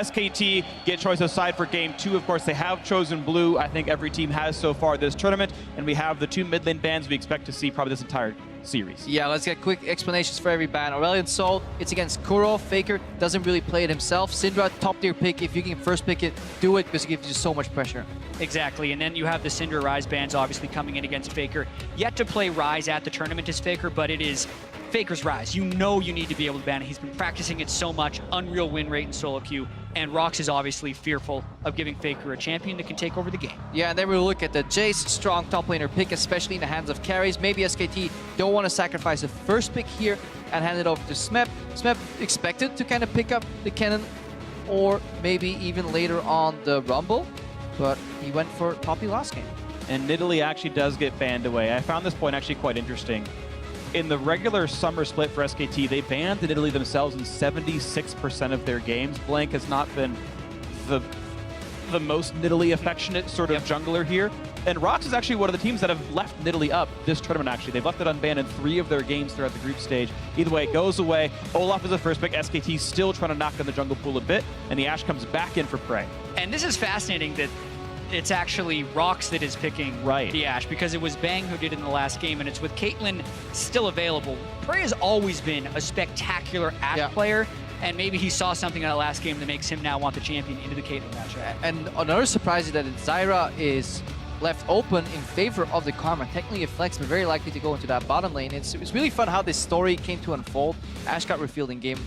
SKT get choice of side for game 2. Of course, they have chosen blue. I think every team has so far this tournament. And we have the 2 mid lane bans we expect to see probably this entire series. Yeah, let's get quick explanations for every ban. Aurelion Sol, it's against Kuro. Faker doesn't really play it himself. Syndra, top tier pick. If you can first pick it, do it because it gives you so much pressure. Exactly, and then you have the Syndra Ryze bans obviously coming in against Faker. Yet to play Ryze at the tournament is Faker, but it is Faker's Ryze. You know you need to be able to ban it. He's been practicing it so much. Unreal win rate in solo queue. And Rox is obviously fearful of giving Faker a champion that can take over the game. Yeah, and then we'll look at the Jace, strong top laner pick, especially in the hands of carries. Maybe SKT don't want to sacrifice the first pick here and hand it over to Smeb. Smeb expected to kind of pick up the cannon or maybe even later on the Rumble, but he went for Poppy last game. And Nidalee actually does get banned away. I found this point actually quite interesting. In the regular summer split for SKT, they banned the Nidalee themselves in 76% of their games. Blank has not been the most Nidalee affectionate sort of jungler here. And Rox is actually one of the teams that have left Nidalee up this tournament, actually. They've left it unbanned in 3 of their games throughout the group stage. Either way, it goes away. Olaf is the first pick. SKT still trying to knock down the jungle pool a bit, and the Ashe comes back in for Prey. And this is fascinating that it's actually Rox that is picking the Ashe, because it was Bang who did it in the last game, and it's with Caitlyn still available. Prey has always been a spectacular Ashe player, and maybe he saw something in that last game that makes him now want the champion into the Caitlyn matchup. And another surprise is that Zyra is left open in favor of the Karma. Technically a flex, but very likely to go into that bottom lane. It's really fun how this story came to unfold. Ashe got revealed in game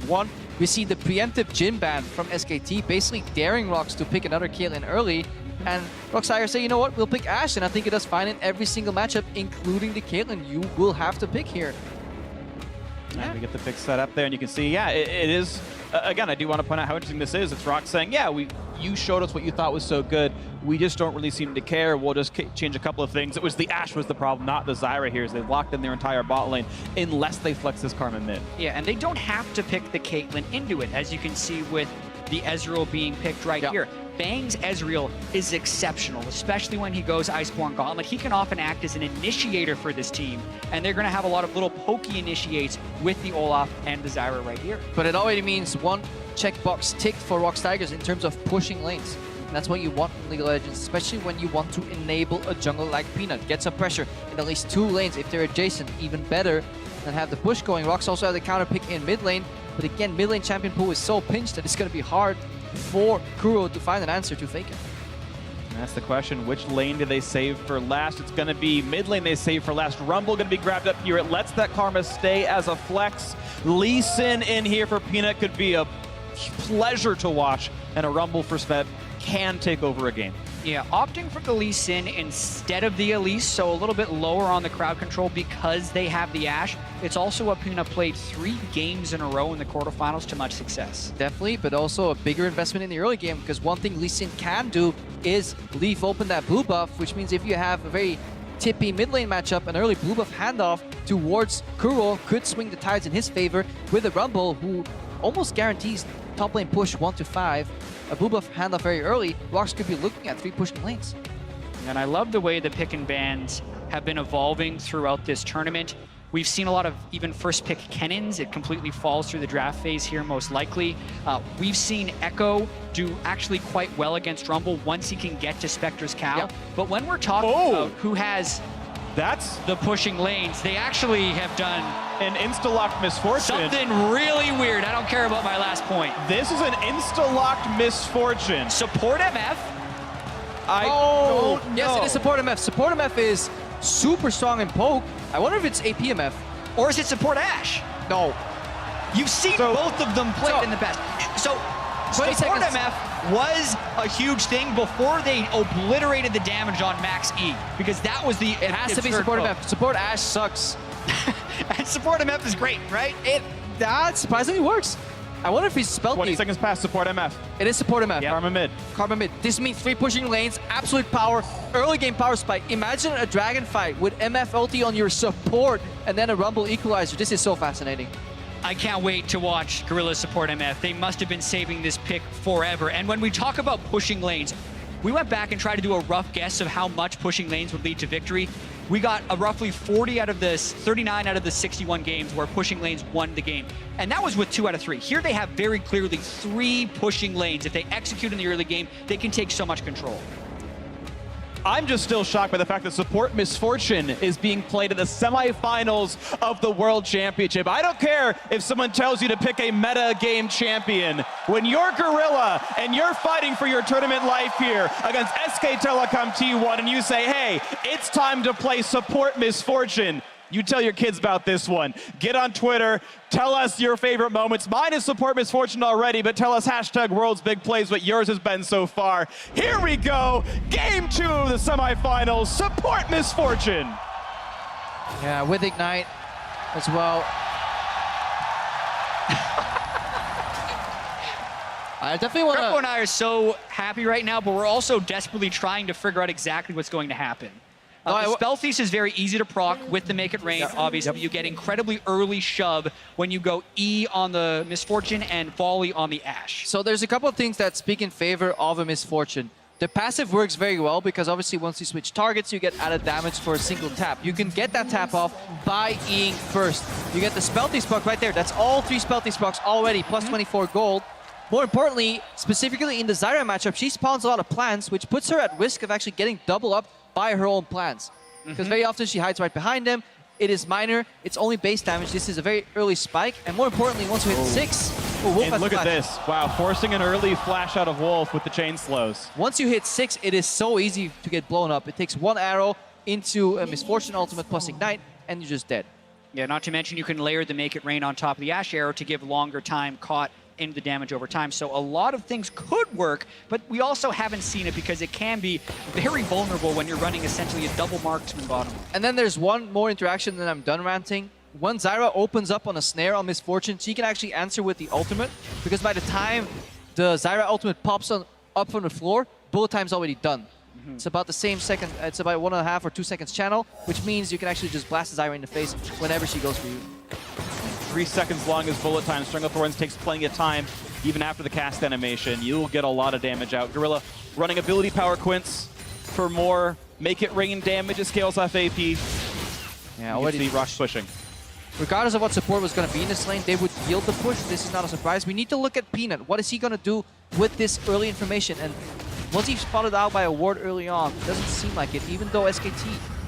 1. We see the preemptive Jhin ban from SKT, basically daring Rox to pick another Caitlyn early. And Rox Tigers say, you know what, we'll pick Ashe, and I think it does fine in every single matchup, including the Caitlyn you will have to pick here. And we get the pick set up there, and you can see, it is, again, I do want to point out how interesting this is. It's Rox saying, you showed us what you thought was so good. We just don't really seem to care. We'll just change a couple of things. It was the Ashe was the problem, not the Zyra here, as they locked in their entire bot lane, unless they flex this Karma mid. Yeah, and they don't have to pick the Caitlyn into it, as you can see with the Ezreal being picked right here. Bang's Ezreal is exceptional, especially when he goes Iceborne Gauntlet. He can often act as an initiator for this team, and they're going to have a lot of little pokey initiates with the Olaf and the Zyra right here. But it already means one checkbox ticked for Rox Tigers in terms of pushing lanes. And that's what you want in League of Legends, especially when you want to enable a jungle like Peanut. Get some pressure in at least 2 lanes. If they're adjacent, even better than have the push going. Rox also has the counter pick in mid lane, but again, mid lane champion pool is so pinched that it's going to be hard for Kuro to find an answer to Faker. That's the question. Which lane do they save for last? It's going to be mid lane they save for last. Rumble going to be grabbed up here. It lets that Karma stay as a flex. Lee Sin in here for Peanut could be a pleasure to watch, and a Rumble for Smeb can take over a game. Yeah, opting for the Lee Sin instead of the Elise, so a little bit lower on the crowd control because they have the Ashe. It's also what Peanut played 3 games in a row in the quarterfinals to much success. Definitely, but also a bigger investment in the early game, because one thing Lee Sin can do is leave open that blue buff, which means if you have a very tippy mid lane matchup, an early blue buff handoff towards Kuro could swing the tides in his favor with a Rumble who almost guarantees top lane push 1 to 5. A blue buff handoff very early, Rox could be looking at 3 pushing lanes. And I love the way the pick and bans have been evolving throughout this tournament. We've seen a lot of even first pick Kennons. It completely falls through the draft phase here, most likely. We've seen Ekko do actually quite well against Rumble once he can get to Spectre's Cow. But when we're talking about who has the pushing lanes, they actually have done an insta-locked misfortune. Something really weird. I don't care about my last point. This is an insta-locked misfortune. Support MF. Yes, it is support MF. Support MF is super strong in poke. I wonder if it's AP MF. Or is it support Ashe? No. You've seen both of them played in the past. So support MF was a huge thing before they obliterated the damage on Max E, because that was the... It has to be support MF. Support Ashe sucks. And support MF is great, right? That surprisingly works. I wonder if he's spelled 20 seconds past support MF. It is support MF. Karma mid. Karma mid. This means 3 pushing lanes, absolute power, early game power spike. Imagine a dragon fight with MF ulti on your support and then a Rumble equalizer. This is so fascinating. I can't wait to watch Gorilla support MF. They must have been saving this pick forever. And when we talk about pushing lanes, we went back and tried to do a rough guess of how much pushing lanes would lead to victory. we got a roughly 39 out of the 61 games where pushing lanes won the game. And that was with 2 out of 3. Here they have very clearly 3 pushing lanes. If they execute in the early game, they can take so much control. I'm just still shocked by the fact that support Misfortune is being played in the semifinals of the World Championship. I don't care if someone tells you to pick a meta game champion. When you're Gorilla and you're fighting for your tournament life here against SK Telecom T1 and you say, hey, it's time to play support Misfortune, you tell your kids about this one. Get on Twitter, tell us your favorite moments. Mine is support Misfortune already, but tell us hashtag World's Big Plays what yours has been so far. Here we go, game 2 of the semifinals, support Misfortune. Yeah, with Ignite as well. I definitely want Krepo to... and I are so happy right now, but we're also desperately trying to figure out exactly what's going to happen. The Spell Feast is very easy to proc with the Make It Rain, obviously. You get incredibly early shove when you go E on the Misfortune and Volley on the Ashe. So there's a couple of things that speak in favor of a Misfortune. The passive works very well because obviously once you switch targets, you get added damage for a single tap. You can get that tap off by E-ing first. You get the Spelty Spark right there. That's all 3 Spelty Sparks already, plus 24 gold. More importantly, specifically in the Zyra matchup, she spawns a lot of plants, which puts her at risk of actually getting double up by her own plants. Because very often she hides right behind them. It is minor, it's only base damage. This is a very early spike, and more importantly, once we hit 6, Wolf and look at this. Wow, forcing an early flash out of Wolf with the chain slows. Once you hit 6, it is so easy to get blown up. It takes 1 arrow into a Misfortune ultimate plus Ignite, and you're just dead. Yeah, not to mention you can layer the Make It Rain on top of the Ashe arrow to give longer time caught into the damage over time. So a lot of things could work, but we also haven't seen it because it can be very vulnerable when you're running essentially a double marksman bottom. And then there's one more interaction, then I'm done ranting. When Zyra opens up on a snare on Misfortune, she can actually answer with the ultimate, because by the time the Zyra ultimate pops up from the floor, bullet time's already done. It's about the same second, it's about 1.5 or 2 seconds channel, which means you can actually just blast Zyra in the face whenever she goes for you. 3 seconds long as bullet time. Stranglethorns takes plenty of time, even after the cast animation. You'll get a lot of damage out. Gorilla running ability power quints for more Make It Rain damage. It scales off AP. Yeah, already see Rox pushing. Regardless of what support was going to be in this lane, they would yield the push. This is not a surprise. We need to look at Peanut. What is he going to do with this early information? And was he spotted out by a ward early on? It doesn't seem like it, even though SKT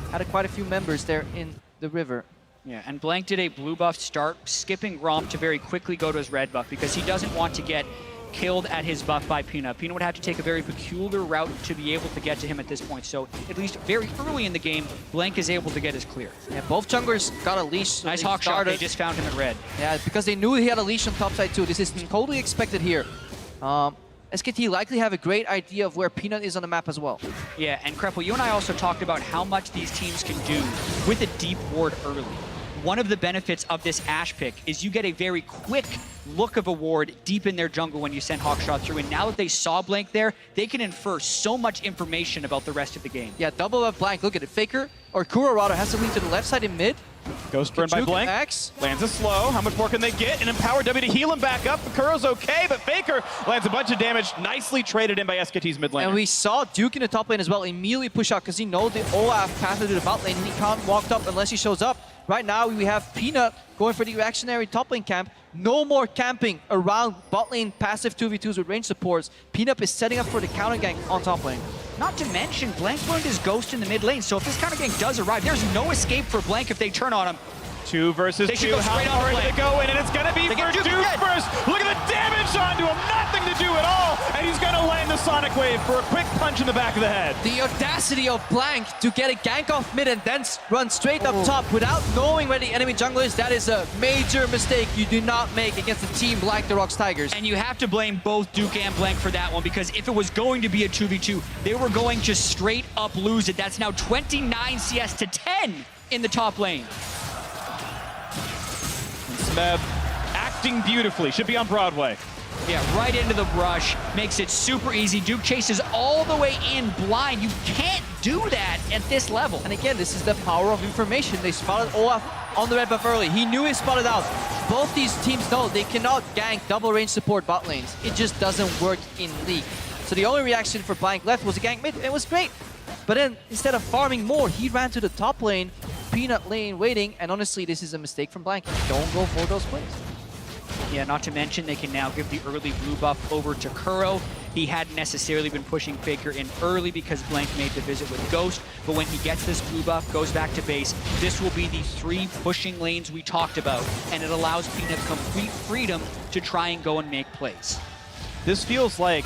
had quite a few members there in the river. Yeah, and Blank did a blue buff start, skipping Romp to very quickly go to his red buff because he doesn't want to get killed at his buff by Peanut. Peanut would have to take a very peculiar route to be able to get to him at this point. So at least very early in the game, Blank is able to get his clear. Yeah, both junglers got a leash. So nice hawk shot, they just found him at red. Yeah, because they knew he had a leash on top side too. This is totally expected here. SKT likely have a great idea of where Peanut is on the map as well. Yeah, and Krepo, you and I also talked about how much these teams can do with a deep ward early. One of the benefits of this Ashe pick is you get a very quick look of a ward deep in their jungle when you send Hawkshot through. And now that they saw Blank there, they can infer so much information about the rest of the game. Yeah, double up Blank. Look at it. Faker, or Kuro rather, has to lead to the left side in mid. Ghost burn by Blank. Lands a slow. How much more can they get? An empowered W to heal him back up. Kuro's okay, but Faker lands a bunch of damage. Nicely traded in by SKT's mid lane. And we saw Duke in the top lane as well immediately push out because he knows the Olaf path to the bot lane and he can't walk up unless he shows up. Right now we have Peanut going for the reactionary top lane camp. No more camping around bot lane passive 2v2s with range supports. Peanut is setting up for the counter gank on top lane. Not to mention, Blank burned his ghost in the mid lane, so if this counter gank does arrive, there's no escape for Blank if they turn on him. 2 versus 2. How far are they going? And it's going to be for Duke first. Look at the damage onto him. Nothing to do at all. And he's going to land the Sonic Wave for a quick punch in the back of the head. The audacity of Blank to get a gank off mid and then run straight up top without knowing where the enemy jungler is, that is a major mistake you do not make against a team like the Rox Tigers. And you have to blame both Duke and Blank for that one, because if it was going to be a 2v2, they were going to straight up lose it. That's now 29 CS to 10 in the top lane. Smeb acting beautifully. Should be on Broadway. Yeah, right into the brush. Makes it super easy. Duke chases all the way in blind. You can't do that at this level. And again, this is the power of information. They spotted Olaf on the red buff early. He knew he spotted out. Both these teams know they cannot gank double range support bot lanes. It just doesn't work in League. So the only reaction for Blank left was a gank mid. It was great. But then, instead of farming more, he ran to the top lane, Peanut lane waiting, and honestly, this is a mistake from Blank. Don't go for those plays. Yeah, not to mention they can now give the early blue buff over to Kuro. He hadn't necessarily been pushing Faker in early because Blank made the visit with Ghost, but when he gets this blue buff, goes back to base, this will be the 3 pushing lanes we talked about, and it allows Peanut complete freedom to try and go and make plays. This feels like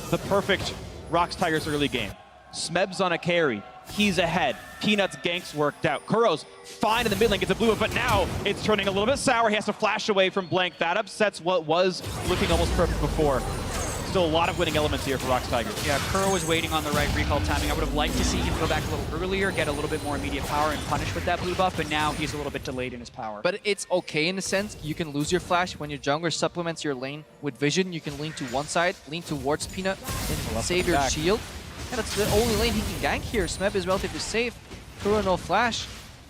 the perfect Rox Tigers early game. Smeb's on a carry. He's ahead. Peanut's ganks worked out. Kuro's fine in the mid lane, gets a blue buff, but now it's turning a little bit sour. He has to flash away from Blank. That upsets what was looking almost perfect before. Still a lot of winning elements here for Rox Tigers. Yeah, Kuro was waiting on the right recall timing. I would have liked to see him go back a little earlier, get a little bit more immediate power and punish with that blue buff, but now he's a little bit delayed in his power. But it's okay in a sense. You can lose your flash when your jungler supplements your lane with vision. You can lean to one side, lean towards Peanut, and save your shield. And that's the only lane he can gank here. Smeb is relatively safe. Kuro no flash.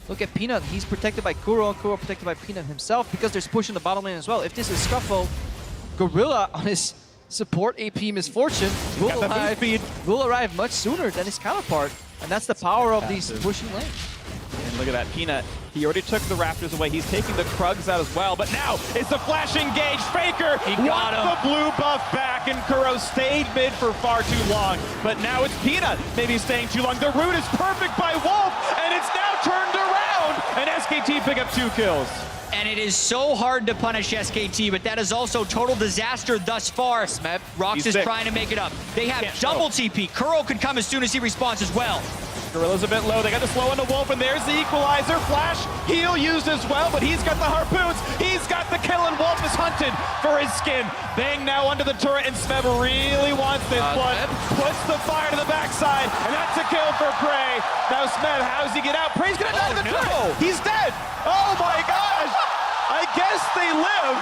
Look at Peanut. He's protected by Kuro, and Kuro protected by Peanut himself because there's push in the bottom lane as well. If this is Scuffle, Gorilla on his support AP Misfortune will arrive much sooner than his counterpart. And that's the power of these pushing lanes. And look at that, Peanut. He already took the Raptors away. He's taking the Krugs out as well. But now it's the flash engage. Faker got the blue buff back, and Kuro stayed mid for far too long. But now it's Peanut maybe staying too long. The route is perfect by Wolf, and it's now turned around. And SKT pick up 2 kills. And it is so hard to punish SKT, but that is also total disaster thus far. Smeb, Rox is trying to make it up. They have double TP. Kuro could come as soon as he responds as well. Gorilla's a bit low. They got the slow on the Wolf, and there's the equalizer. Flash, heal used as well, but he's got the harpoons. He's got the kill, and Wolf is hunted for his skin. Bang now under the turret, and Smeb really wants this one. Puts the fire to the backside, and that's a kill for Prey. Now Smeb, how does he get out? Prey's gonna die to the turret. He's dead. Oh my gosh. I guess they live.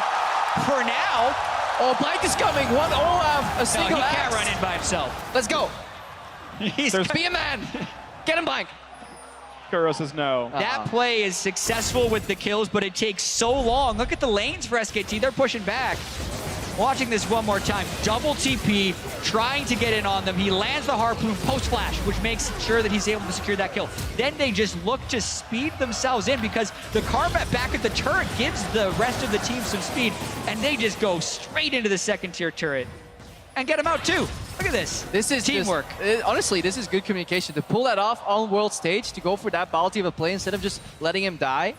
For now. Oh, Blank is coming. One Olaf, a single he can't run in by himself. Let's go. Be a man. Get him, Blank. Kuro says no. That play is successful with the kills, but it takes so long. Look at the lanes for SKT. They're pushing back. Watching this one more time. Double TP, trying to get in on them. He lands the harpoon post-flash, which makes sure that he's able to secure that kill. Then they just look to speed themselves in because the Karma back at the turret gives the rest of the team some speed, and they just go straight into the second-tier turret and get him out too. Look at this. This is teamwork. Honestly, this is good communication. To pull that off on world stage, to go for that bounty of a play instead of just letting him die.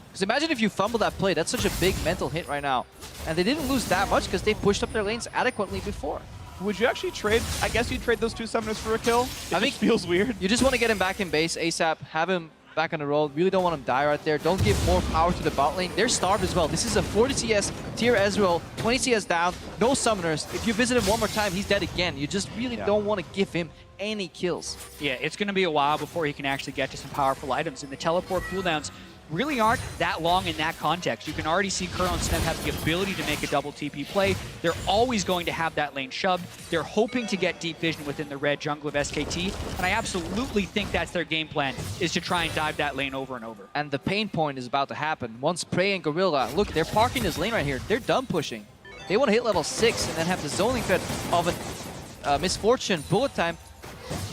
Because imagine if you fumble that play. That's such a big mental hit right now. And they didn't lose that much because they pushed up their lanes adequately before. Would you actually trade? I guess you'd trade those 2 summoners for a kill? I think feels weird. You just want to get him back in base ASAP, have him back on the road. Really don't want him to die right there. Don't give more power to the bot lane. They're starved as well. This is a 40 CS tier Ezreal, 20 CS down, no summoners. If you visit him one more time, he's dead again. You just really don't want to give him any kills. Yeah, it's going to be a while before he can actually get to some powerful items. And the teleport cooldowns really aren't that long in that context. You can already see Kuro and Smeb have the ability to make a double TP play. They're always going to have that lane shoved. They're hoping to get deep vision within the red jungle of SKT, and I absolutely think that's their game plan, is to try and dive that lane over and over. And the pain point is about to happen. Once Prey and Gorilla, look, they're parking this lane right here. They're done pushing. They want to hit level 6 and then have the zoning threat of a Misfortune bullet time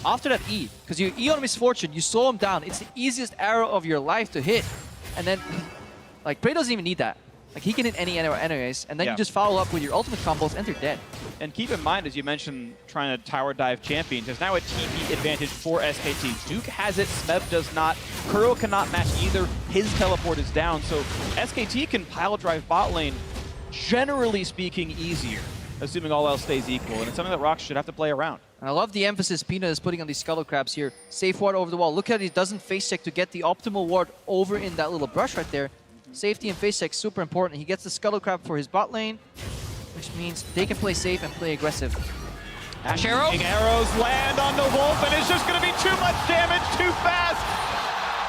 after that E. Because you E on Misfortune, you slow him down. It's the easiest arrow of your life to hit. And then, like, Prey doesn't even need that. Like, he can hit any arrow anyways, and then you just follow up with your ultimate combos and they're dead. And keep in mind, as you mentioned, trying to tower dive champions, there's now a TP advantage for SKT. Duke has it, Smeb does not. Kuro cannot match either. His teleport is down, so SKT can pile drive bot lane, generally speaking, easier, assuming all else stays equal. And it's something that Rox should have to play around. And I love the emphasis Peanut is putting on these Scuttle Crabs here. Safe ward over the wall. Look at it, he doesn't face check to get the optimal ward over in that little brush right there. Safety and face check super important. He gets the Scuttle Crab for his bot lane, which means they can play safe and play aggressive. Ashe arrow? Arrows land on the Wolf, and it's just going to be too much damage, too fast.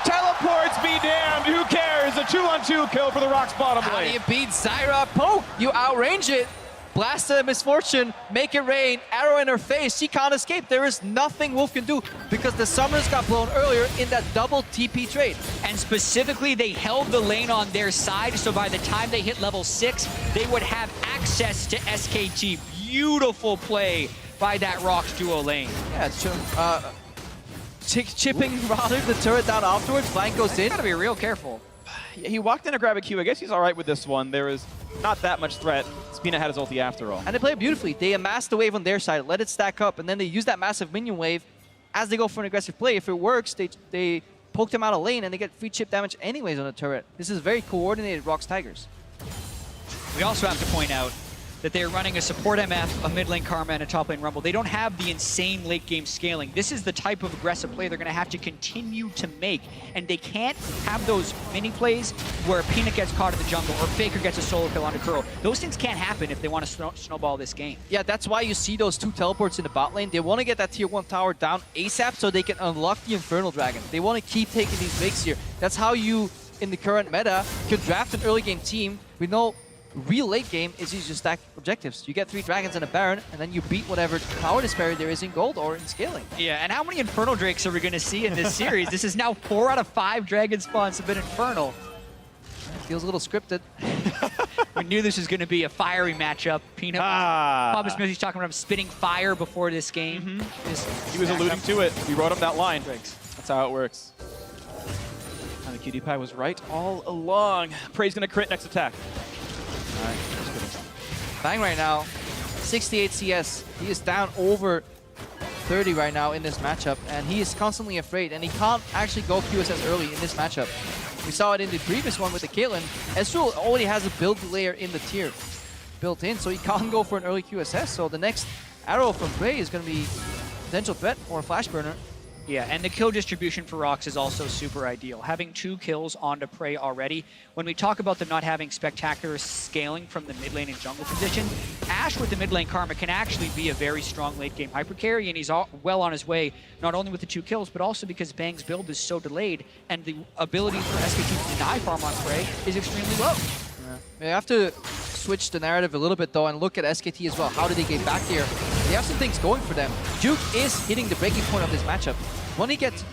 Teleports be damned, who cares? A 2-on-2 kill for the Rox bottom lane. How do you beat Zyra? Poke! You outrange it. Blast a Misfortune, make it rain, arrow in her face, she can't escape. There is nothing Wolf can do because the summoners got blown earlier in that double TP trade. And specifically, they held the lane on their side, so by the time they hit level 6, they would have access to SKT. Beautiful play by that Rox duo lane. Yeah, it's true. chipping rather the turret down afterwards. Flank goes in. Gotta be real careful. He walked in to grab a Q. I guess he's all right with this one. There is not that much threat. Spina had his ulti after all. And they play it beautifully. They amass the wave on their side, let it stack up, and then they use that massive minion wave as they go for an aggressive play. If it works, they poke them out of lane and they get free chip damage anyways on the turret. This is very coordinated Rox Tigers. We also have to point out that they're running a support MF, a mid lane Karma, and a top lane Rumble. They don't have the insane late game scaling. This is the type of aggressive play they're going to have to continue to make, and they can't have those mini plays where Peanut gets caught in the jungle or Faker gets a solo kill onto Kuro. Those things can't happen if they want to snowball this game. Yeah, that's why you see those 2 teleports in the bot lane. They want to get that tier 1 tower down ASAP so they can unlock the Infernal Dragon. They want to keep taking these bigs here. That's how you, in the current meta, can draft an early game team. We know real late game is you just stack objectives. You get 3 dragons and a baron, and then you beat whatever power disparity there is in gold or in scaling. Yeah, and how many Infernal Drakes are we going to see in this series? This is now 4 out of 5 dragon spawns have been Infernal. Feels a little scripted. We knew this was going to be a fiery matchup. Peanut, Papa Smith, he's talking about him spitting fire before this game. He was alluding to it. We wrote him that line. That's how it works. And the cutie pie was right all along. Prey's going to crit next attack. All right, Bang right now, 68 CS. He is down over 30 right now in this matchup, and he is constantly afraid, and he can't actually go QSS early in this matchup. We saw it in the previous one with the Caitlyn. Ezreal already has a build layer in the tier built in, so he can't go for an early QSS. So the next arrow from Prey is going to be a potential threat or a flash burner. Yeah, and the kill distribution for Rox is also super ideal. Having 2 kills onto Prey already. When we talk about them not having spectacular scaling from the mid lane and jungle position, AShe with the mid lane Karma can actually be a very strong late game hyper carry, and he's well on his way, not only with the 2 kills, but also because Bang's build is so delayed, and the ability for SKT to deny farm on Prey is extremely low. We have to switch the narrative a little bit though and look at SKT as well. How did they get back here? They have some things going for them. Duke is hitting the breaking point of this matchup. When he gets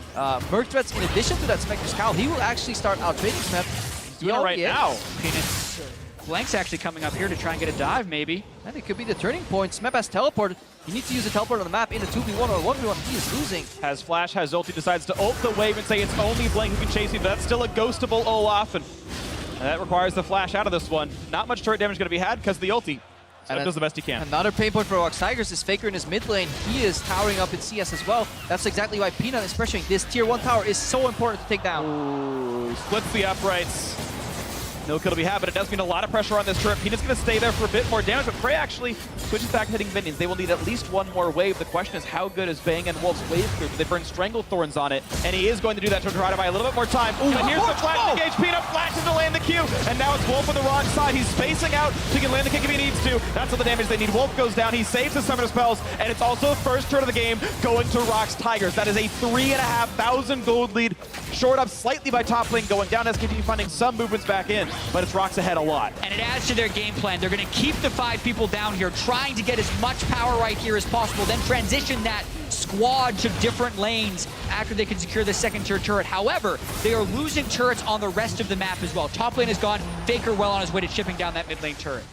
Merc threats in addition to that Spectre's Cowl, he will actually start out trading Smeb. Doing it right now. Peanut's Blank's actually coming up here to try and get a dive, maybe. And it could be the turning point. Smeb has teleported. He needs to use a teleport on the map in a 2v1 or 1v1. He is losing. Has flash, has ulti, decides to ult the wave and say it's only Blank who can chase you, but that's still a ghostable Olaf, and that requires the flash out of this one. Not much turret damage going to be had because the ulti. So it does the best he can. Another pain point for Rox Tigers is Faker in his mid lane. He is towering up in CS as well. That's exactly why Peanut is pressuring. This tier 1 tower is so important to take down. Ooh, splits the uprights. No kill to be had, but it does mean a lot of pressure on this turret. Peanut's going to stay there for a bit more damage, but Frey actually switches back to hitting minions. They will need at least 1 more wave. The question is, how good is Bang and Wolf's wave crew? They burn Stranglethorns on it, and he is going to do that to try to buy a little bit more time. Ooh, and here's the flash engage. Peanut flashes to land the Q, and now it's Wolf on the wrong side. He's spacing out so he can land the kick if he needs to. That's all the damage they need. Wolf goes down. He saves his summoner spells, and it's also the first turn of the game going to Rox Tigers. That is a 3,500 gold lead, short up slightly by top lane, going down. SKT finding some movements back in, but it's Rox ahead a lot. And it adds to their game plan. They're going to keep the 5 people down here, trying to get as much power right here as possible, then transition that squad to different lanes after they can secure the second tier turret. However, they are losing turrets on the rest of the map as well. Top lane is gone. Faker well on his way to chipping down that mid lane turret.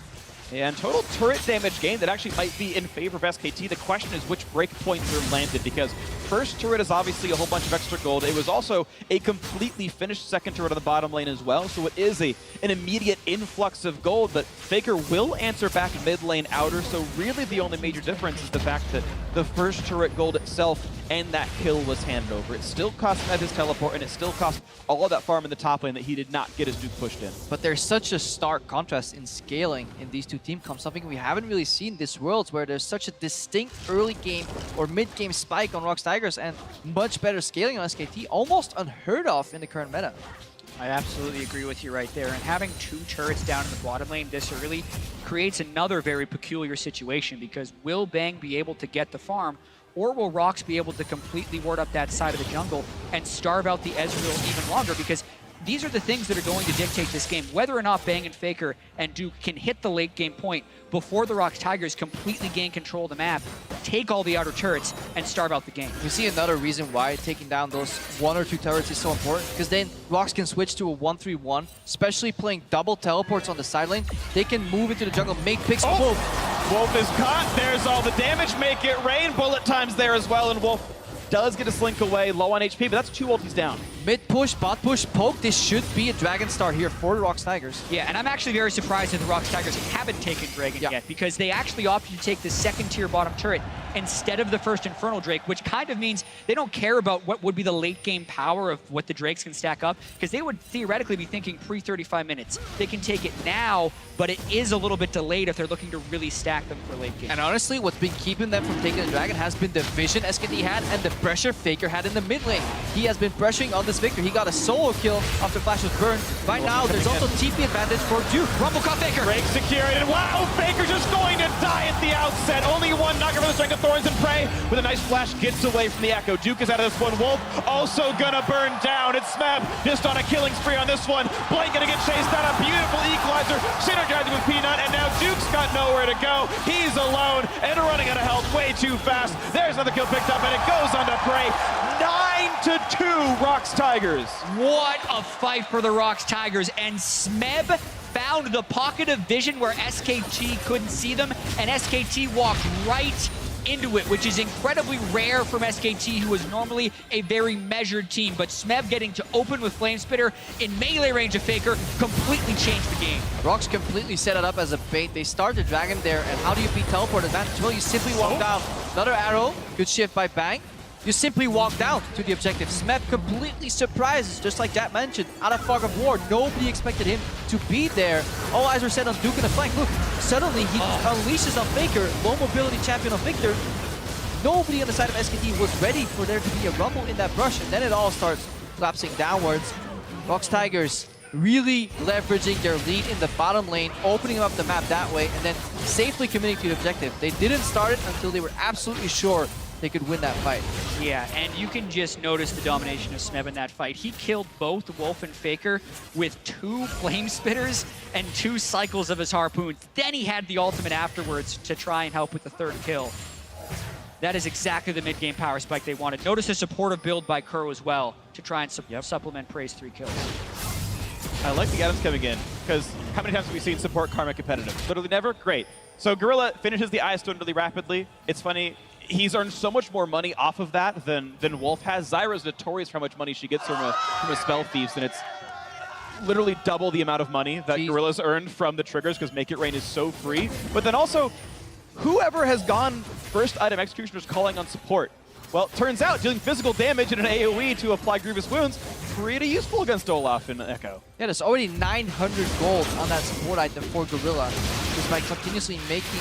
And total turret damage gain that actually might be in favor of SKT. The question is which breakpoints are landed, because first turret is obviously a whole bunch of extra gold. It was also a completely finished second turret on the bottom lane as well, so it is an immediate influx of gold, but Faker will answer back mid lane outer, so really the only major difference is the fact that the first turret gold itself and that kill was handed over. It still cost Smeb his teleport, and it still cost all of that farm in the top lane that he did not get his Duke pushed in. But there's such a stark contrast in scaling in these two team comps, something we haven't really seen this Worlds, where there's such a distinct early game or mid game spike on Rox Tigers and much better scaling on SKT, almost unheard of in the current meta. I absolutely agree with you right there. And having 2 turrets down in the bottom lane this early creates another very peculiar situation, because will Bang be able to get the farm, or will Rox be able to completely ward up that side of the jungle and starve out the Ezreal even longer? Because these are the things that are going to dictate this game. Whether or not Bang and Faker and Duke can hit the late game point before the Rox Tigers completely gain control of the map, take all the outer turrets, and starve out the game. We see another reason why taking down those 1 or 2 turrets is so important, because then Rox can switch to a 1-3-1, especially playing double teleports on the side lane. They can move into the jungle, make picks. Wolf is caught. There's all the damage. Make it rain. Bullet times there as well, and Wolf does get a slink away, low on HP, but that's 2 ultis down. Mid push, bot push, poke. This should be a Dragon Star here for the Rox Tigers. Yeah, and I'm actually very surprised that the Rox Tigers haven't taken Dragon yet, because they actually opted to take the second tier bottom turret instead of the first Infernal Drake, which kind of means they don't care about what would be the late game power of what the Drakes can stack up, because they would theoretically be thinking pre-35 minutes. They can take it now, but it is a little bit delayed if they're looking to really stack them for late game. And honestly, what's been keeping them from taking the Dragon has been the vision SKT had and the pressure Faker had in the mid lane. He has been pressuring on this Viktor. He got a solo kill after Flash was burned. Right now, there's also TP advantage for Duke. Rumble caught Faker. Break secured, and wow, Faker just going to die at the outset. Only one knocker for the Strength of Thorns and Prey. With a nice flash, gets away from the Ekko. Duke is out of this one. Wolf also gonna burn down. It's Smeb just on a killing spree on this one. Blank gonna get chased down. A beautiful equalizer, synergizing with Peanut, and now Duke's got nowhere to go. He's alone and running out of health way too fast. There's another kill picked up, and it goes on to Prey. 9-2 Rox Tigers. What a fight for the Rox Tigers, and Smeb found the pocket of vision where SKT couldn't see them, and SKT walked right into it, which is incredibly rare from SKT, who is normally a very measured team. But Smeb getting to open with Flamespitter in melee range of Faker completely changed the game. Rox completely set it up as a bait. They start the Dragon there, and how do you beat teleport advantage? Well, you simply walk down. Another arrow, good shift by Bang. You simply walk down to the objective. Smeb completely surprises, just like Jatt mentioned, out of Fog of War. Nobody expected him to be there. All eyes were set on Duke in the flank. Look, suddenly he unleashes on Faker, low mobility champion of Viktor. Nobody on the side of SKT was ready for there to be a rumble in that brush, and then it all starts collapsing downwards. Rox Tigers really leveraging their lead in the bottom lane, opening up the map that way, and then safely committing to the objective. They didn't start it until they were absolutely sure they could win that fight. Yeah, and you can just notice the domination of Smeb in that fight. He killed both Wolf and Faker with 2 flame spitters and 2 cycles of his harpoons. Then he had the ultimate afterwards to try and help with the 3rd kill. That is exactly the mid-game power spike they wanted. Notice a supportive build by Kuro as well to try and supplement Prey's 3 kills. I like the items coming in, because how many times have we seen support Karma competitive? Literally never? Great. So Gorilla finishes the Ice Stone really rapidly. It's funny, he's earned so much more money off of that than Wolf has. Zyra's notorious for how much money she gets from a Spell Thieves, and it's literally double the amount of money that Gorilla's earned from the triggers, because Make It Rain is so free. But then also, whoever has gone first item Executioner's calling on support. Well, turns out dealing physical damage in an AoE to apply grievous wounds, pretty useful against Olaf and Ekko. Yeah, there's already 900 gold on that support item for Gorilla, just by continuously making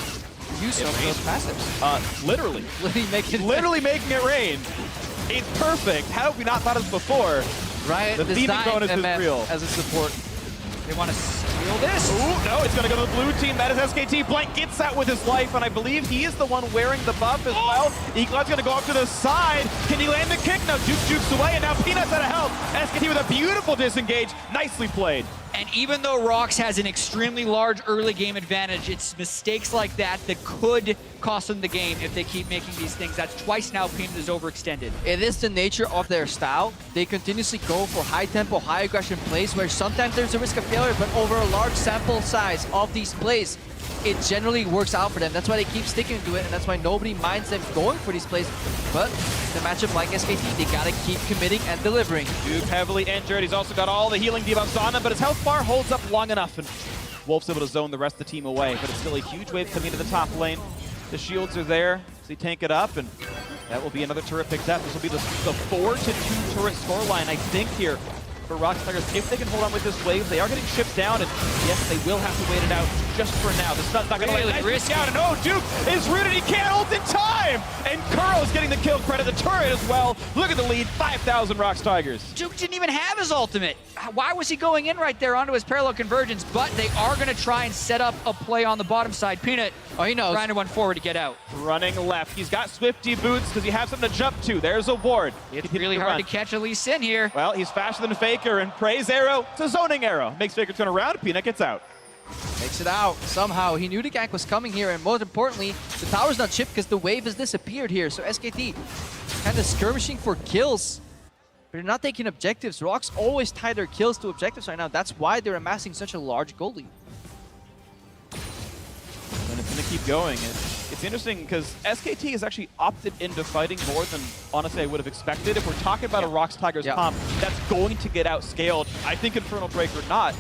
use of those passives. Literally. Literally making it rain. It's perfect. How have we not thought of this before? Right, The theming bonus is real. As a support. They want to steal this. Ooh, no, it's going to go to the blue team. That is SKT. Blank gets out with his life, and I believe he is the one wearing the buff as well. Eagle's going to go off to the side. Can he land the kick? No, Duke jukes away, and now Peanut's out of health. SKT with a beautiful disengage. Nicely played. And even though Rox has an extremely large early game advantage, it's mistakes like that that could cost them the game if they keep making these things. That's twice now Peanut is overextended. It is the nature of their style. They continuously go for high tempo, high aggression plays where sometimes there's a risk of failure, but over a large sample size of these plays, it generally works out for them. That's why they keep sticking to it, and that's why nobody minds them going for these plays. But the matchup like SKT, they gotta keep committing and delivering. Duke heavily injured. He's also got all the healing debuffs on him, but his health bar holds up long enough, and Wolf's able to zone the rest of the team away. But it's still a huge wave coming into the top lane. The shields are there, so they tank it up, and that will be another turret picked up. This will be the 4-2 turret scoreline, I think, here for Rox Tigers. If they can hold on with this wave, they are getting shipped down, and yes, they will have to wait it out just for now. The stun's not going to Really let risky. out, and oh, Duke is rooted. He can't ult in time, and Kuro's getting the kill credit. The turret as well. Look at the lead, 5,000 Rox Tigers. Duke didn't even have his ultimate. Why was he going in right there onto his parallel convergence? But they are going to try and set up a play on the bottom side. Peanut, he knows. trying to run forward to get out. Running left. He's got Swifty boots because you have something to jump to. There's a ward. It's really hard to catch Elise Sin here. Well, he's faster than Faker, and Prey's arrow, it's a zoning arrow. Makes Faker turn around, Peanut gets out. Makes it out somehow. He knew the gank was coming here, and most importantly, the tower's not chipped because the wave has disappeared here. So SKT kind of skirmishing for kills, but they're not taking objectives. Rox always tie their kills to objectives right now. That's why they're amassing such a large goal lead. And it's going to keep going. It's It's interesting because SKT has actually opted into fighting more than, honestly, I would have expected. If we're talking about a Rox Tigers comp that's going to get outscaled, I think Infernal Drake or not,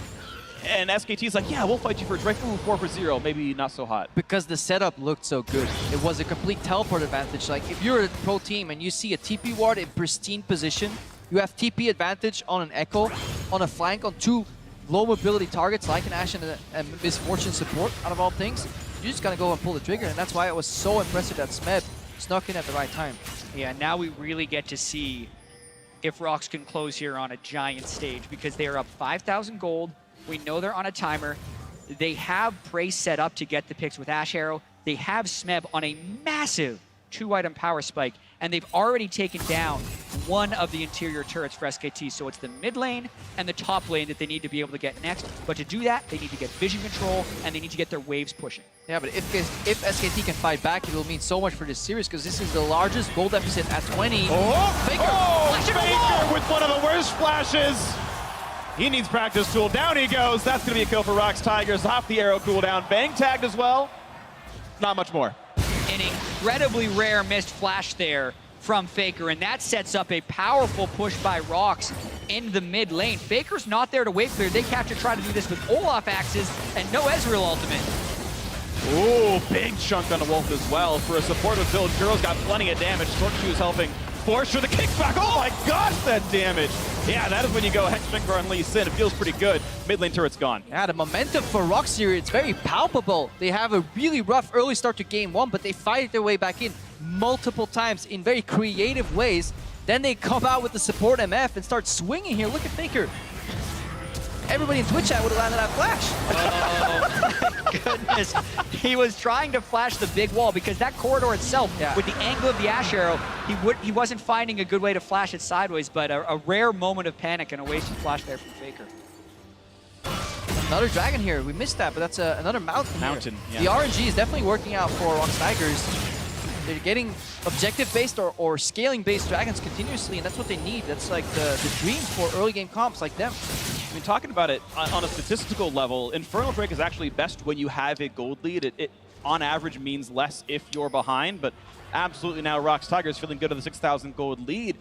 and SKT's like, yeah, we'll fight you for Drake. Ooh, 4 for 0, maybe not so hot. Because the setup looked so good. It was a complete teleport advantage. Like, if you're a pro team and you see a TP ward in pristine position, you have TP advantage on an Ekko, on a flank, on 2 low mobility targets like an AShe and a Misfortune support, out of all things, you just gotta go and pull the trigger, and that's why it was so impressive that Smeb snuck in at the right time. Yeah, now we really get to see if Rox can close here on a giant stage, because they are up 5,000 gold. We know they're on a timer. They have Prey set up to get the picks with Ashe Arrow. They have Smeb on a massive 2-item power spike, and they've already taken down one of the interior turrets for SKT. So it's the mid lane and the top lane that they need to be able to get next. But to do that, they need to get vision control, and they need to get their waves pushing. Yeah, but if SKT can fight back, it will mean so much for this series, because this is the largest gold deficit at 20. Faker with one of the worst splashes. He needs practice tool. Down he goes. That's going to be a kill for Rox Tigers. Off the arrow cooldown. Bang tagged as well. Not much more. An incredibly rare missed flash there from Faker, and that sets up a powerful push by Rox in the mid lane. Faker's not there to wait clear. They have to try to do this with Olaf axes and no Ezreal ultimate. Ooh, big chunk on the Wolf as well. For a supportive build, Kuro's got plenty of damage. Short Shoes helping. Force for the kickback. Oh my gosh, that damage. Yeah, that is when you go Hexfinger on Lee Sin. It feels pretty good. Mid lane turret's gone. Yeah, the momentum for Rox here, it's very palpable. They have a really rough early start to game 1, but they fight their way back in multiple times in very creative ways. Then they come out with the support MF and start swinging here. Look at Faker. Everybody in Twitch chat would have landed that flash. Oh my goodness. He was trying to flash the big wall because that corridor itself, with the angle of the Ashe Arrow, he wasn't finding a good way to flash it sideways, but a rare moment of panic and a wasted flash there from Faker. Another dragon here. We missed that, but that's another mountain here. Yeah. The RNG is definitely working out for Rox Tigers. They're getting objective-based or scaling-based dragons continuously, and that's what they need. That's like the dream for early game comps like them. I mean, talking about it on a statistical level, Infernal Drake is actually best when you have a gold lead. It on average means less if you're behind, but absolutely now Rox Tigers feeling good at the 6,000 gold lead.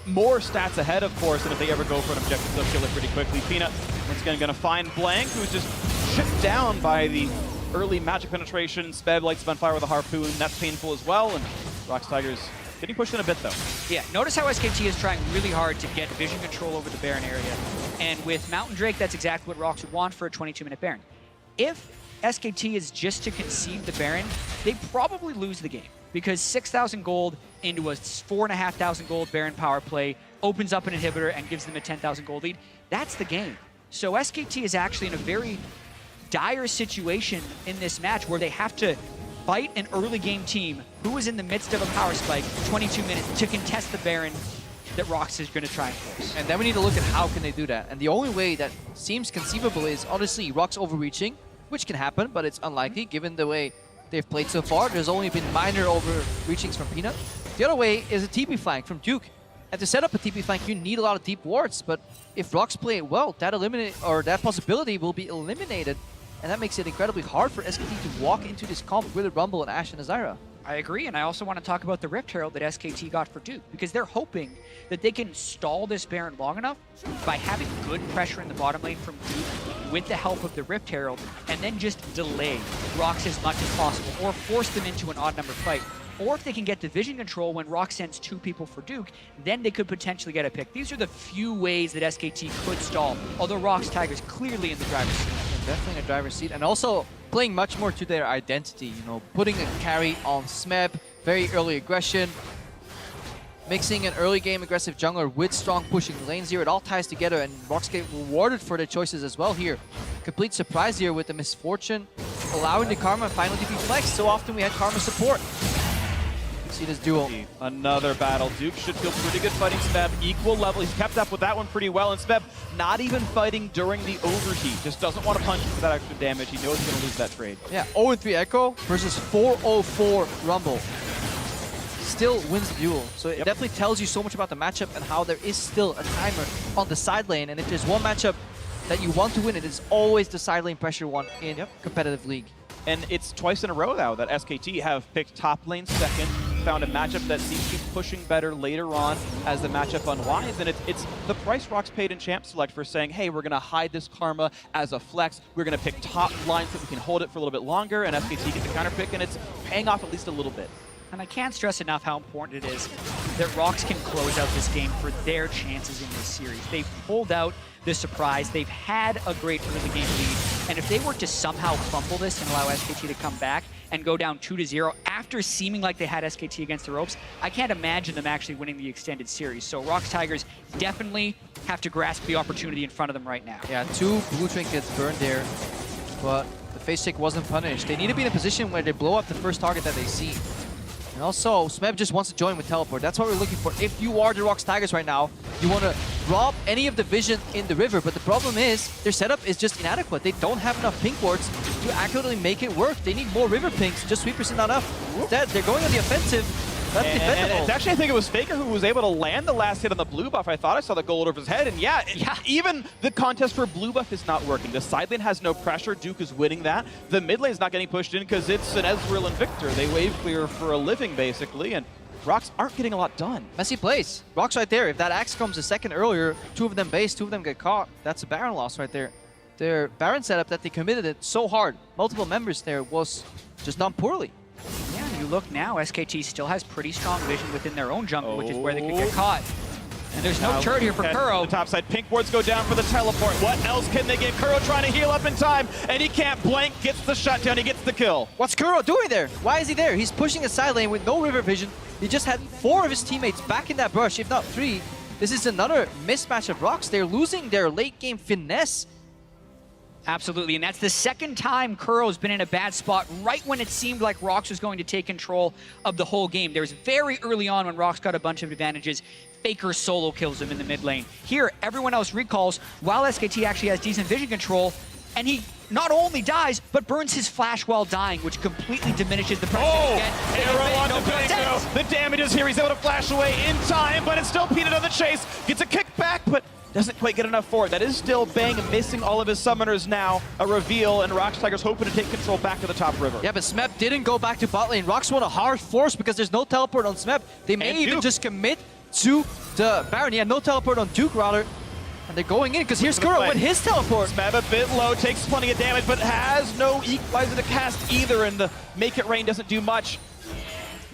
More stats ahead, of course, and if they ever go for an objective, they'll kill it pretty quickly. Peanut, once again, going to find Blank, who's just chipped down by the early magic penetration. Smeb lights him on fire with a harpoon. That's painful as well, and Rox Tigers getting pushed in a bit, though. Yeah, notice how SKT is trying really hard to get vision control over the Baron area. And with Mountain Drake, that's exactly what Rox would want for a 22-minute Baron. If SKT is just to concede the Baron, they probably lose the game, because 6,000 gold into a 4,500 gold Baron power play opens up an inhibitor and gives them a 10,000 gold lead. That's the game. So SKT is actually in a very dire situation in this match where they have to fight an early game team who is in the midst of a power spike, 22 minutes, to contest the Baron that Rox is going to try and force. And then we need to look at how can they do that. And the only way that seems conceivable is, honestly, Rox overreaching, which can happen, but it's unlikely given the way they've played so far. There's only been minor overreachings from Peanut. The other way is a TP flank from Duke. And to set up a TP flank, you need a lot of deep wards, but if Rox play it well, that possibility will be eliminated. And that makes it incredibly hard for SKT to walk into this comp with a Rumble and AShe and a Zyra. I agree, and I also want to talk about the Rift Herald that SKT got for Duke, because they're hoping that they can stall this Baron long enough by having good pressure in the bottom lane from Duke with the help of the Rift Herald, and then just delay Rox as much as possible, or force them into an odd number fight. Or if they can get division control when Rox sends 2 people for Duke, then they could potentially get a pick. These are the few ways that SKT could stall, although Rox Tigers clearly in the driver's seat. Definitely in the driver's seat, and also playing much more to their identity, you know, putting a carry on Smeb, very early aggression, mixing an early game aggressive jungler with strong pushing lanes here. It all ties together, and Rox get rewarded for their choices as well here. Complete surprise here with the Misfortune, allowing the Karma finally to be flexed. So often we had Karma support. See this duel. Another battle. Duke should feel pretty good fighting Smeb. Equal level. He's kept up with that one pretty well. And Smeb not even fighting during the overheat. Just doesn't want to punch for that extra damage. He knows he's going to lose that trade. Yeah, 0-3 Ekko versus 4-0-4 Rumble. Still wins the duel. So it definitely tells you so much about the matchup and how there is still a timer on the side lane. And if there's one matchup that you want to win, it is always the side lane pressure one in competitive league. And it's twice in a row now that SKT have picked top lane second, found a matchup that seems to be pushing better later on as the matchup unwinds. And it's the price Rox paid in Champ Select for saying, hey, we're going to hide this Karma as a flex. We're going to pick top lines so we can hold it for a little bit longer, and SKT get the counter pick, and it's paying off at least a little bit. And I can't stress enough how important it is that Rox can close out this game for their chances in this series. They've pulled out the surprise. They've had a great early game lead. And if they were to somehow crumple this and allow SKT to come back and go down 2-0 after seeming like they had SKT against the ropes, I can't imagine them actually winning the extended series. So Rox Tigers definitely have to grasp the opportunity in front of them right now. Yeah, 2 blue trinkets burned there, but the face check wasn't punished. They need to be in a position where they blow up the first target that they see. And also, Smeb just wants to join with teleport. That's what we're looking for. If you are the Rox Tigers right now, you want to rob any of the vision in the river. But the problem is, their setup is just inadequate. They don't have enough pink wards to accurately make it work. They need more river pinks. Just sweepers are not enough. Instead, they're going on the offensive. That's defendable. And actually, I think it was Faker who was able to land the last hit on the blue buff. I thought I saw the gold over his head. And yeah, even the contest for blue buff is not working. The side lane has no pressure. Duke is winning that. The mid lane is not getting pushed in because it's an Ezreal and Viktor. They wave clear for a living, basically. And Rox aren't getting a lot done. Messy plays. Rox right there. If that axe comes a second earlier, 2 of them base, 2 of them get caught. That's a Baron loss right there. Their Baron setup that they committed it so hard, multiple members there, was just done poorly. Yeah, and you look now, SKT still has pretty strong vision within their own jungle, which is where they could get caught. And there's no turret here for Kuro. The top side, pink wards go down for the teleport. What else can they get? Kuro trying to heal up in time, and he can't blank, gets the shutdown, he gets the kill. What's Kuro doing there? Why is he there? He's pushing a side lane with no river vision. He just had 4 of his teammates back in that brush, if not 3. This is another mismatch of Rox. They're losing their late game finesse. Absolutely, and that's the second time Kuro's been in a bad spot right when it seemed like Rox was going to take control of the whole game. There was very early on when Rox got a bunch of advantages. Faker solo kills him in the mid lane. Here, everyone else recalls while SKT actually has decent vision control, and he not only dies, but burns his flash while dying, which completely diminishes the pressure again. Arrow on the Bingo. The damage is here. He's able to flash away in time, but it's still Peanut on the chase. Gets a kick back, but doesn't quite get enough for it. That is still Bang missing all of his summoners now. A reveal, and Rox Tigers hoping to take control back to the top river. Yeah, but Smeb didn't go back to bot lane. Rox want a hard force because there's no teleport on Smeb. They may even just commit to the Baron. Yeah, no teleport on Duke, rather. And they're going in because here's Kuro with his teleport. Smeb a bit low, takes plenty of damage, but has no equalizer to cast either, and the Make It Rain doesn't do much.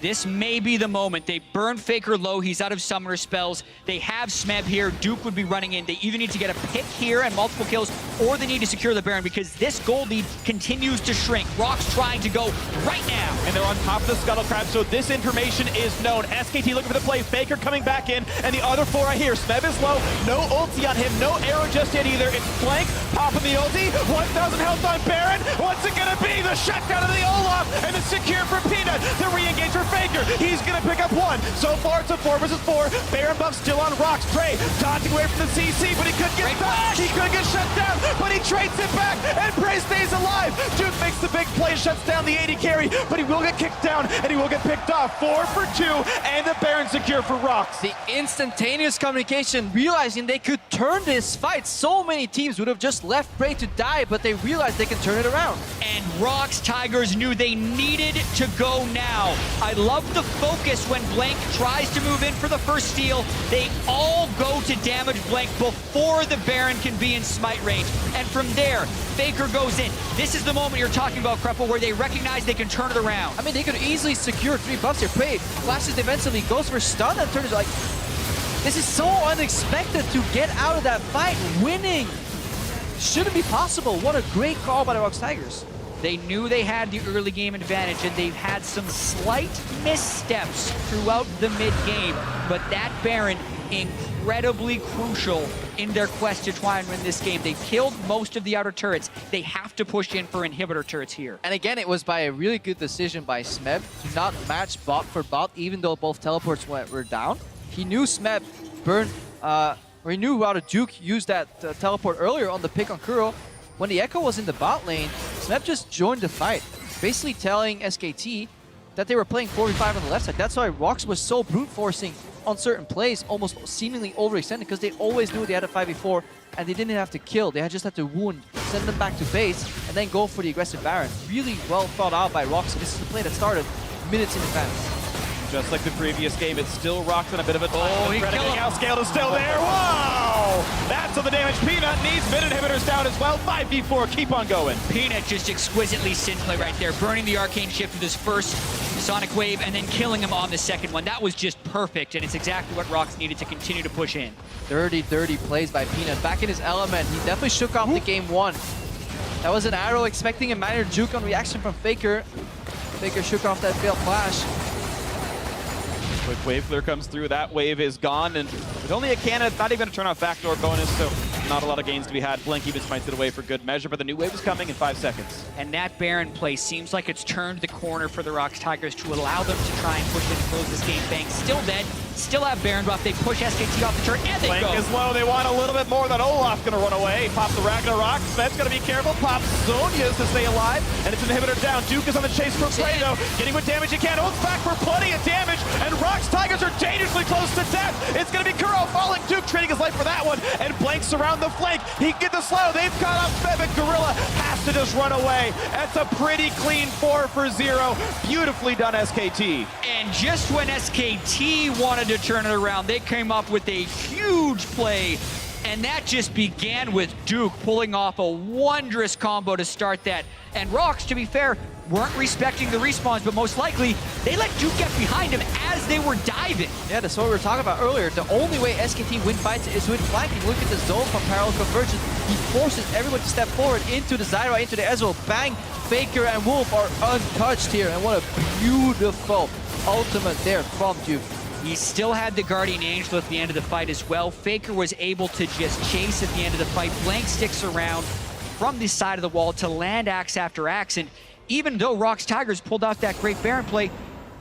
This may be the moment. They burn Faker low. He's out of summoner spells. They have Smeb here. Duke would be running in. They either need to get a pick here and multiple kills, or they need to secure the Baron because this gold lead continues to shrink. Rox trying to go right now. And they're on top of the Scuttle Crab, so this information is known. SKT looking for the play. Faker coming back in, and the other 4 right here. Smeb is low. No ulti on him. No arrow just yet either. It's Flank popping the ulti. 1,000 health on Baron. What's it going to be? The shutdown of the Olaf, and the secure for Peanut. The re-engage for Faker. He's going to pick up 1. So far, it's a 4 versus 4. Baron buff still on Rox. Prey dodging away from the CC, but he could get stuck. He could get shut down, but he trades it back, and Prey stays alive. Duke makes the big play, shuts down the AD carry, but he will get kicked down, and he will get picked off. 4 for 2, and the Baron secure for Rox. The instantaneous communication, realizing they could turn this fight. So many teams would have just left Prey to die, but they realized they can turn it around. And Rox Tigers knew they needed to go now. I love the focus when Blank tries to move in for the first steal. They all go to damage Blank before the Baron can be in smite range. And from there, Faker goes in. This is the moment you're talking about, Krepo, where they recognize they can turn it around. I mean, they could easily secure 3 buffs here. Prey flashes defensively, goes for stun, and turns like... This is so unexpected to get out of that fight. Winning shouldn't be possible. What a great call by the Rox Tigers. They knew they had the early game advantage, and they've had some slight missteps throughout the mid-game, but that Baron incredibly crucial in their quest to try and win this game. They killed most of the outer turrets. They have to push in for inhibitor turrets here. And again, it was by a really good decision by Smeb to not match bot for bot, even though both teleports were down. He knew Smeb burned, or he knew how to Duke used that teleport earlier on the pick on Kuro. When the Ekko was in the bot lane, Smeb just joined the fight, basically telling SKT that they were playing 4v5 on the left side. That's why Rox was so brute forcing on certain plays almost seemingly overextended because they always knew they had a 5v4 and they didn't have to kill. They just had to wound, send them back to base, and then go for the aggressive Baron. Really well thought out by Rox. This is the play that started minutes in advance. Just like the previous game, it's still Rox in a bit of a time. Oh, he killed him. Outscaled is still there. Whoa! That's all the damage. Peanut needs mid inhibitors down as well. 5v4, keep on going. Peanut just exquisitely synth play right there, burning the arcane shift with his first Sonic Wave and then killing him on the second one. That was just perfect, and it's exactly what Rox needed to continue to push in. Dirty plays by Peanut. Back in his element. He definitely shook off the game one. That was an arrow expecting a minor juke on reaction from Faker. Faker shook off that failed flash. Quick wave clear comes through. That wave is gone, and with only a cannon, not even a turn off backdoor bonus, so not a lot of gains to be had. Blink even smites it away for good measure, but the new wave is coming in 5 seconds. And that Baron play seems like it's turned the corner for the Rox Tigers to allow them to try and push in and close this game. Bang still dead, still have Baron buff. They push SKT off the turret, and they Blink go. is low. They want a little bit more than Olaf gonna run away. Pops the Ragnarok. Smeb's gonna be careful. Pops Zonia's to stay alive, and it's an inhibitor down. Duke is on the chase for Krepo, getting what damage he can. Holds back for plenty of damage, and Rox Tigers are dangerously close to death. It's gonna be Kuro falling. Duke trading his life for that one, and blanks around the flank. He can get the slow. They've caught up Smeb, and Gorilla has to just run away. That's a pretty clean 4 for 0. Beautifully done, SKT. And just when SKT wanted to turn it around, they came up with a huge play, and that just began with Duke pulling off a wondrous combo to start that. And Rox, to be fair, weren't respecting the respawns, but most likely they let Duke get behind him as they were diving. Yeah, that's what we were talking about earlier. The only way SKT win fights is with flanking. Look at the zone from Parallel Convergence. He forces everyone to step forward into the Zyra, into the Ezreal. Bang! Faker and Wolf are untouched here, and what a beautiful ultimate there from Duke. He still had the Guardian Angel at the end of the fight as well. Faker was able to just chase at the end of the fight. Blank sticks around from this side of the wall to land axe after axe, and even though Rox Tigers pulled out that great Baron play,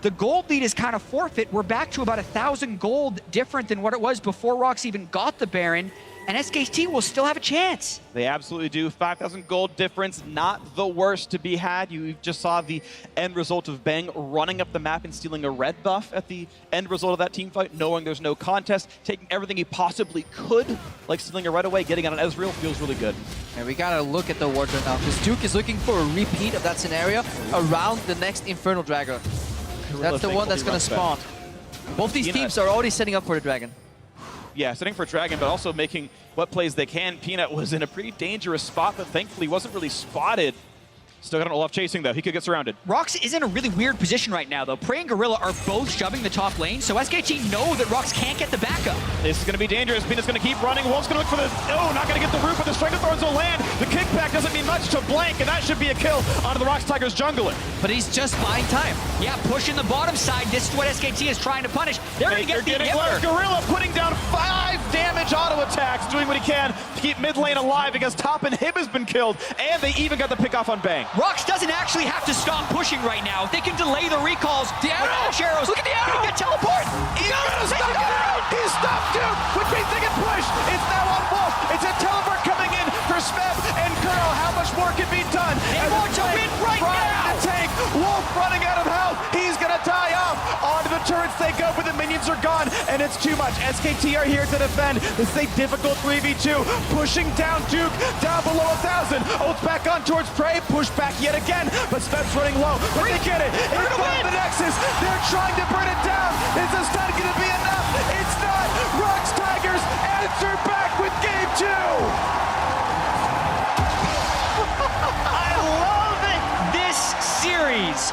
the gold lead is kind of forfeit. We're back to about 1,000 gold different than what it was before Rox even got the Baron, and SKT will still have a chance. They absolutely do. 5,000 gold difference, not the worst to be had. You just saw the end result of Bang running up the map and stealing a red buff at the end result of that team fight, knowing there's no contest, taking everything he possibly could, like stealing a red away, getting on an Ezreal feels really good. And we gotta look at the wardrobe now, because Duke is looking for a repeat of that scenario around the next Infernal Dragon. That's the one that's gonna spawn. Both these teams are already setting up for the Dragon. Yeah, setting for Dragon, but also making what plays they can. Peanut was in a pretty dangerous spot, but thankfully wasn't really spotted. Still got an Olaf chasing, though. He could get surrounded. Rox is in a really weird position right now, though. Prey and Gorilla are both shoving the top lane, so SKT know that Rox can't get the backup. This is going to be dangerous. Peanut's going to keep running. Wolf's going to look for the... Oh, not going to get the root, but the Strike of Thorns will land. The kickback doesn't mean much to Blank, and that should be a kill onto the Rox Tigers jungler. But he's just buying time. Yeah, pushing the bottom side. This is what SKT is trying to punish. They're going to get the inhibitor. Gorilla putting down 5 damage auto attacks, doing what he can to keep mid lane alive because top inhib has been killed, and they even got the pick off on Bang. Rox doesn't actually have to stop pushing right now. If they can delay the recalls. The arrow! Arrows. Look at the arrow! Get teleport! He's gonna stop Duke! He stopped Duke, which means they can push. It's now on Wolf. It's a teleport coming in for Smeb and Kuro. How much more can be done? They want to win right now! The tank. Wolf running out of health. He's gonna die off. Onto the turrets they go, but the minions are gone, and it's too much. SKT are here to defend. This is a difficult 3v2. Pushing down Duke, down below 1,000. Ult's back on towards Prey. Push back yet again, but Smeb's running low. But they get it. It's on the Nexus. They're trying to burn it down. Is this not going to be enough? It's not. Rox Tigers answer back with game 2. I love this series.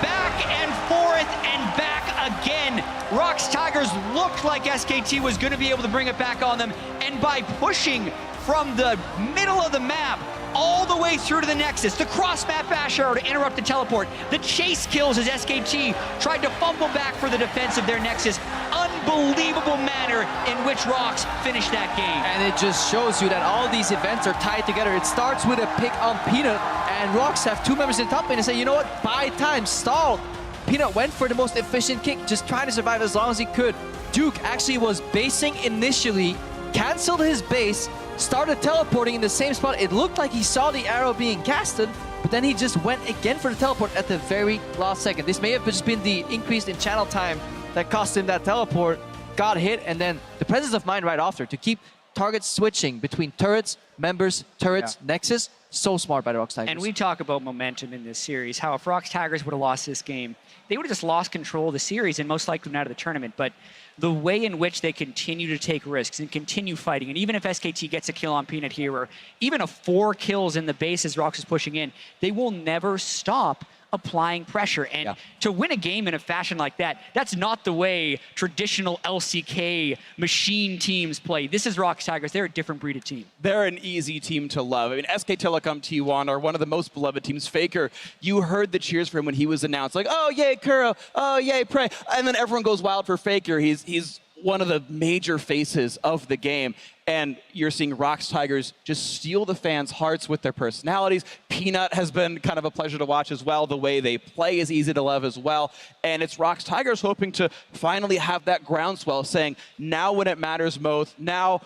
Back and forth and back again. Rox Tigers looked like SKT was going to be able to bring it back on them, and by pushing from the middle of the map all the way through to the Nexus, the cross-map bash arrow to interrupt the teleport, the chase kills as SKT tried to fumble back for the defense of their Nexus. Unbelievable manner in which Rox finished that game. And it just shows you that all these events are tied together. It starts with a pick on Peanut, and Rox have 2 members in top lane and say, you know what, buy time, stall. Peanut went for the most efficient kick, just trying to survive as long as he could. Duke actually was basing initially, canceled his base, started teleporting in the same spot. It looked like he saw the arrow being casted, but then he just went again for the teleport at the very last second. This may have just been the increase in channel time that cost him that teleport. got hit, and then the presence of mind right after to keep targets switching between turrets, members, turrets, Nexus. So smart by the Rox Tigers. And we talk about momentum in this series, how if Rox Tigers would have lost this game, they would have just lost control of the series and most likely been out of the tournament. But the way in which they continue to take risks and continue fighting, and even if SKT gets a kill on Peanut here, or even a 4 kills in the base as Rox is pushing in, they will never stop applying pressure. And to win a game in a fashion like that, that's not the way traditional LCK machine teams play. This is Rox Tigers. They're a different breed of team. They're an easy team to love. I mean, SK Telecom T1 are one of the most beloved teams. Faker, you heard the cheers for him when he was announced. Like, oh, yay, Kuro. Oh, yay, Prey. And then everyone goes wild for Faker. He's one of the major faces of the game. And you're seeing Rox Tigers just steal the fans' hearts with their personalities. Peanut has been kind of a pleasure to watch as well. The way they play is easy to love as well. And it's Rox Tigers hoping to finally have that groundswell saying, now when it matters most, now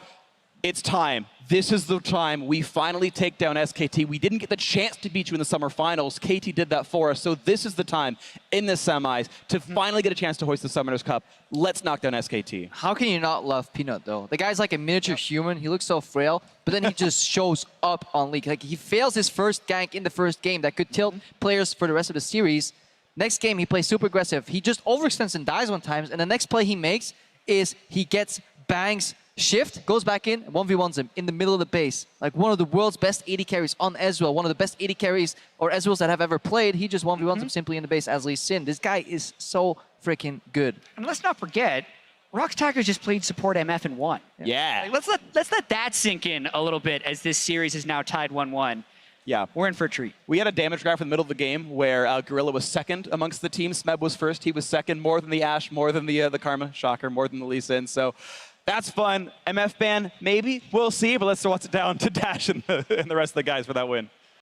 it's time. This is the time we finally take down SKT. We didn't get the chance to beat you in the summer finals. KT did that for us. So this is the time in the semis to finally get a chance to hoist the Summoners Cup. Let's knock down SKT. How can you not love Peanut, though? The guy's like a miniature human. He looks so frail, but then he just shows up on League. Like, he fails his first gank in the first game that could tilt players for the rest of the series. Next game, he plays super aggressive. He just overextends and dies one time, and the next play he makes is he gets bangs, shift, goes back in, 1v1s him in the middle of the base. Like one of the world's best AD carries on Ezreal, one of the best AD carries or Ezreals that have ever played. He just 1v1s him simply in the base as Lee Sin. This guy is so freaking good. And let's not forget, Rox Tigers just played support MF and won. Yeah. Like, let's let that sink in a little bit as this series is now tied 1-1. Yeah. We're in for a treat. We had a damage graph in the middle of the game where Gorilla was second amongst the teams. Smeb was first. He was second, more than the AShe, more than the Karma. Shocker, more than the Lee Sin. So that's fun. MF ban, maybe. We'll see. But let's watch it down to Dash and the rest of the guys for that win.